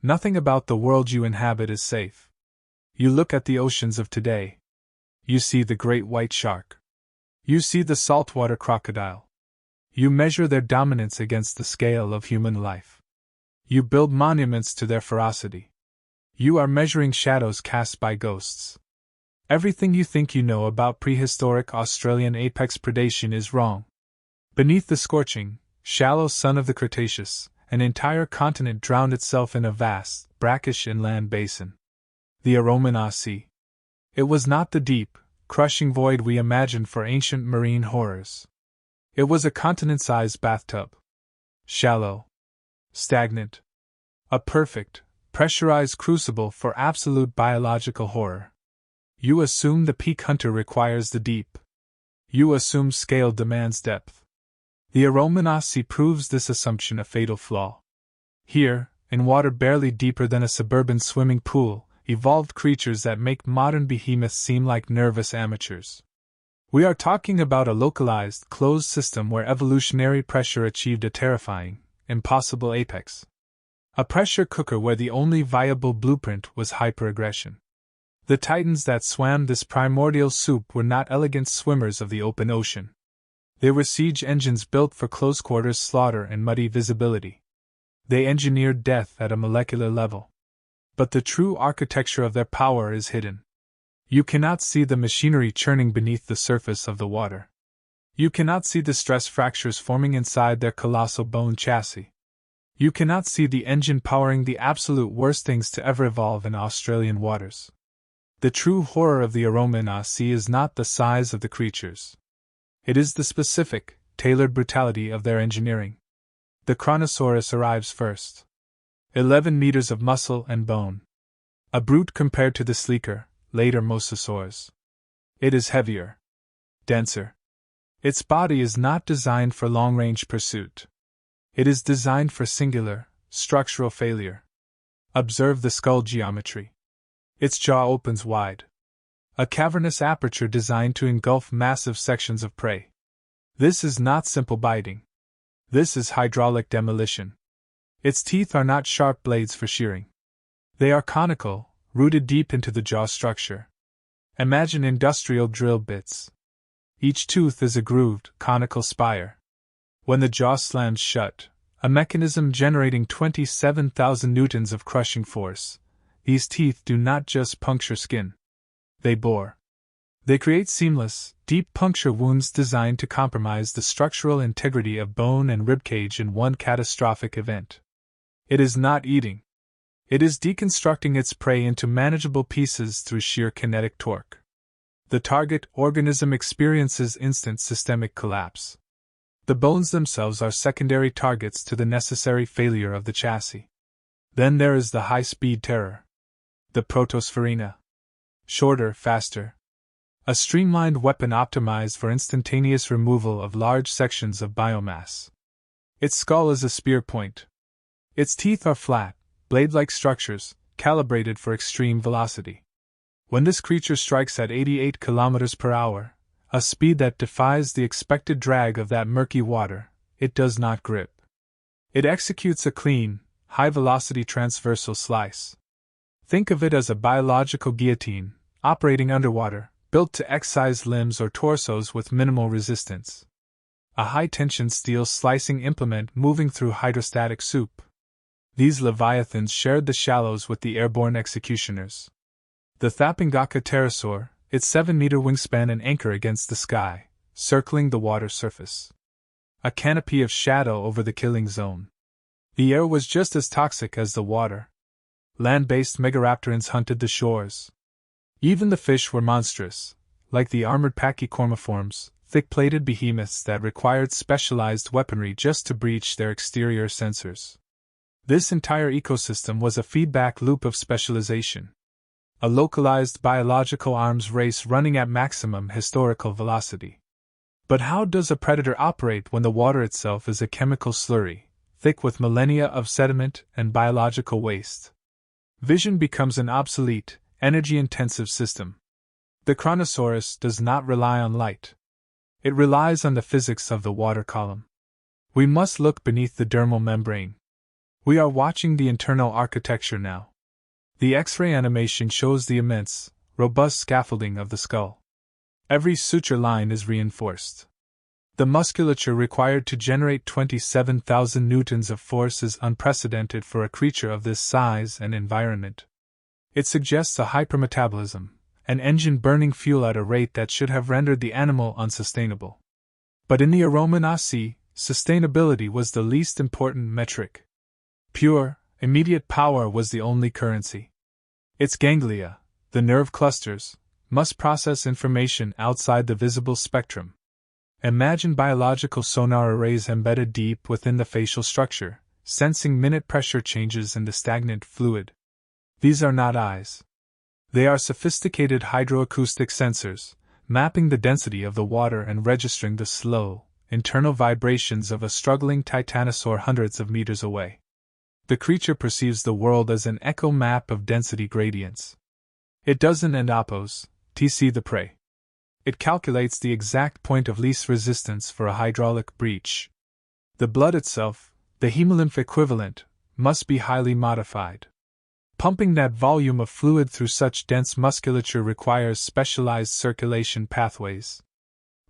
Nothing about the world you inhabit is safe. You look at the oceans of today. You see the great white shark. You see the saltwater crocodile. You measure their dominance against the scale of human life. You build monuments to their ferocity. You are measuring shadows cast by ghosts. Everything you think you know about prehistoric Australian apex predation is wrong. Beneath the scorching, shallow sun of the Cretaceous, an entire continent drowned itself in a vast, brackish inland basin. The Aromanga Sea. It was not the deep, crushing void we imagined for ancient marine horrors. It was a continent-sized bathtub. Shallow. Stagnant. A perfect, pressurized crucible for absolute biological horror. You assume the peak hunter requires the deep. You assume scale demands depth. The Aromanga Sea proves this assumption a fatal flaw. Here, in water barely deeper than a suburban swimming pool, evolved creatures that make modern behemoths seem like nervous amateurs. We are talking about a localized, closed system where evolutionary pressure achieved a terrifying, impossible apex. A pressure cooker where the only viable blueprint was hyperaggression. The titans that swam this primordial soup were not elegant swimmers of the open ocean. They were siege engines built for close-quarters slaughter and muddy visibility. They engineered death at a molecular level. But the true architecture of their power is hidden. You cannot see the machinery churning beneath the surface of the water. You cannot see the stress fractures forming inside their colossal bone chassis. You cannot see the engine powering the absolute worst things to ever evolve in Australian waters. The true horror of the Aromanga Sea is not the size of the creatures. It is the specific, tailored brutality of their engineering. The Cronosaurus arrives first. 11 meters of muscle and bone. A brute compared to the sleeker, later mosasaurs. It is heavier. Denser. Its body is not designed for long-range pursuit. It is designed for singular, structural failure. Observe the skull geometry. Its jaw opens wide. A cavernous aperture designed to engulf massive sections of prey. This is not simple biting. This is hydraulic demolition. Its teeth are not sharp blades for shearing. They are conical, rooted deep into the jaw structure. Imagine industrial drill bits. Each tooth is a grooved, conical spire. When the jaw slams shut, a mechanism generating 27,000 newtons of crushing force, these teeth do not just puncture skin. They bore. They create seamless, deep puncture wounds designed to compromise the structural integrity of bone and ribcage in one catastrophic event. It is not eating. It is deconstructing its prey into manageable pieces through sheer kinetic torque. The target organism experiences instant systemic collapse. The bones themselves are secondary targets to the necessary failure of the chassis. Then there is the high-speed terror. The protospherina. Shorter, faster. A streamlined weapon optimized for instantaneous removal of large sections of biomass. Its skull is a spear point. Its teeth are flat, blade-like structures, calibrated for extreme velocity. When this creature strikes at 88 km per hour, a speed that defies the expected drag of that murky water, it does not grip. It executes a clean, high-velocity transversal slice. Think of it as a biological guillotine, operating underwater, built to excise limbs or torsos with minimal resistance. A high-tension steel slicing implement moving through hydrostatic soup. These leviathans shared the shallows with the airborne executioners. The Thapangaka pterosaur, its 7-meter wingspan and anchor against the sky, circling the water surface. A canopy of shadow over the killing zone. The air was just as toxic as the water. Land-based megaraptorans hunted the shores. Even the fish were monstrous, like the armored pachycormiforms, thick-plated behemoths that required specialized weaponry just to breach their exterior sensors. This entire ecosystem was a feedback loop of specialization. A localized biological arms race running at maximum historical velocity. But how does a predator operate when the water itself is a chemical slurry, thick with millennia of sediment and biological waste? Vision becomes an obsolete, energy-intensive system. The Cronosaurus does not rely on light. It relies on the physics of the water column. We must look beneath the dermal membrane. We are watching the internal architecture now. The X-ray animation shows the immense, robust scaffolding of the skull. Every suture line is reinforced. The musculature required to generate 27,000 newtons of force is unprecedented for a creature of this size and environment. It suggests a hypermetabolism, an engine burning fuel at a rate that should have rendered the animal unsustainable. But in the Aromanga Sea, sustainability was the least important metric. Pure, immediate power was the only currency. Its ganglia, the nerve clusters, must process information outside the visible spectrum. Imagine biological sonar arrays embedded deep within the facial structure, sensing minute pressure changes in the stagnant fluid. These are not eyes. They are sophisticated hydroacoustic sensors, mapping the density of the water and registering the slow, internal vibrations of a struggling titanosaur hundreds of meters away. The creature perceives the world as an echo map of density gradients. It doesn't endopose, TC the prey. It calculates the exact point of least resistance for a hydraulic breach. The blood itself, the hemolymph equivalent, must be highly modified. Pumping that volume of fluid through such dense musculature requires specialized circulation pathways.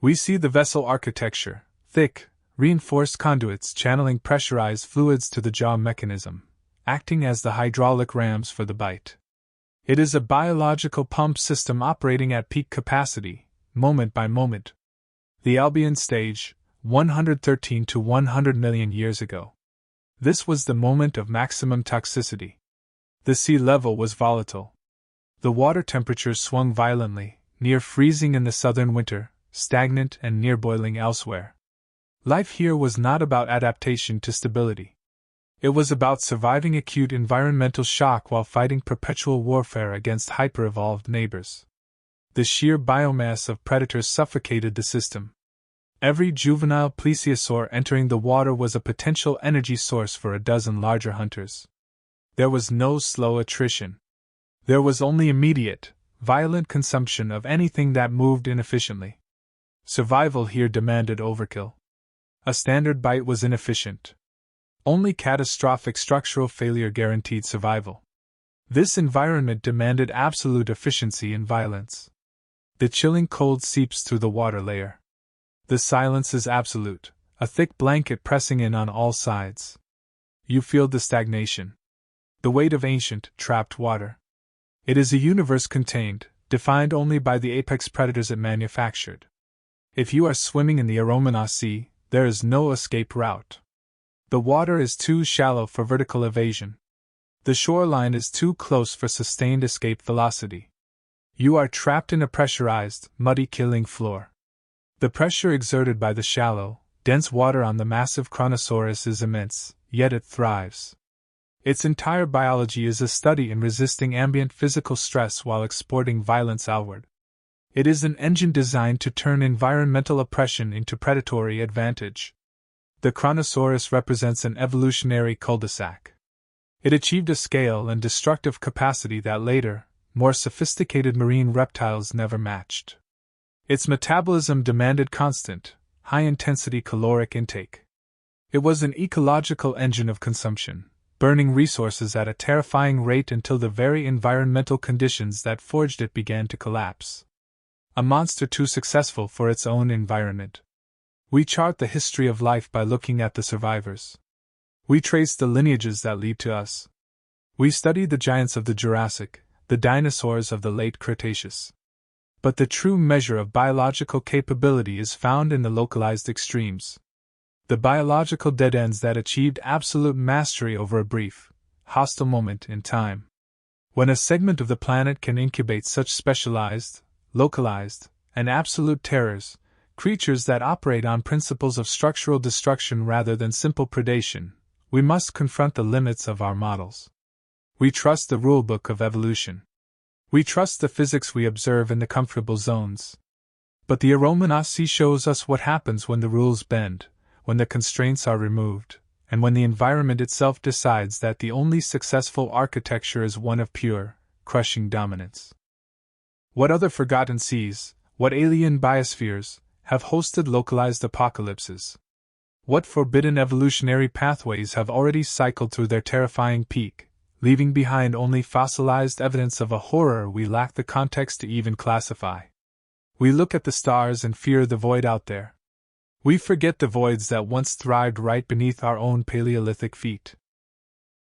We see the vessel architecture, thick, reinforced conduits channeling pressurized fluids to the jaw mechanism, acting as the hydraulic rams for the bite. It is a biological pump system operating at peak capacity, moment by moment. The Albion stage, 113 to 100 million years ago. This was the moment of maximum toxicity. The sea level was volatile. The water temperatures swung violently, near freezing in the southern winter, stagnant and near boiling elsewhere. Life here was not about adaptation to stability. It was about surviving acute environmental shock while fighting perpetual warfare against hyper-evolved neighbors. The sheer biomass of predators suffocated the system. Every juvenile plesiosaur entering the water was a potential energy source for a dozen larger hunters. There was no slow attrition. There was only immediate, violent consumption of anything that moved inefficiently. Survival here demanded overkill. A standard bite was inefficient. Only catastrophic structural failure guaranteed survival. This environment demanded absolute efficiency and violence. The chilling cold seeps through the water layer. The silence is absolute, a thick blanket pressing in on all sides. You feel the stagnation. The weight of ancient, trapped water. It is a universe contained, defined only by the apex predators it manufactured. If you are swimming in the Aromanga Sea, there is no escape route. The water is too shallow for vertical evasion. The shoreline is too close for sustained escape velocity. You are trapped in a pressurized, muddy killing floor. The pressure exerted by the shallow, dense water on the massive Cronosaurus is immense, yet it thrives. Its entire biology is a study in resisting ambient physical stress while exporting violence outward. It is an engine designed to turn environmental oppression into predatory advantage. The Cronosaurus represents an evolutionary cul-de-sac. It achieved a scale and destructive capacity that later, more sophisticated marine reptiles never matched. Its metabolism demanded constant, high-intensity caloric intake. It was an ecological engine of consumption, burning resources at a terrifying rate until the very environmental conditions that forged it began to collapse. A monster too successful for its own environment. We chart the history of life by looking at the survivors. We trace the lineages that lead to us. We study the giants of the Jurassic, the dinosaurs of the late Cretaceous. But the true measure of biological capability is found in the localized extremes. The biological dead ends that achieved absolute mastery over a brief, hostile moment in time. When a segment of the planet can incubate such specialized, localized, and absolute terrors, creatures that operate on principles of structural destruction rather than simple predation, we must confront the limits of our models. We trust the rulebook of evolution. We trust the physics we observe in the comfortable zones. But the Aromanga Sea shows us what happens when the rules bend, when the constraints are removed, and when the environment itself decides that the only successful architecture is one of pure, crushing dominance. What other forgotten seas, what alien biospheres, have hosted localized apocalypses? What forbidden evolutionary pathways have already cycled through their terrifying peak, leaving behind only fossilized evidence of a horror we lack the context to even classify? We look at the stars and fear the void out there. We forget the voids that once thrived right beneath our own Paleolithic feet.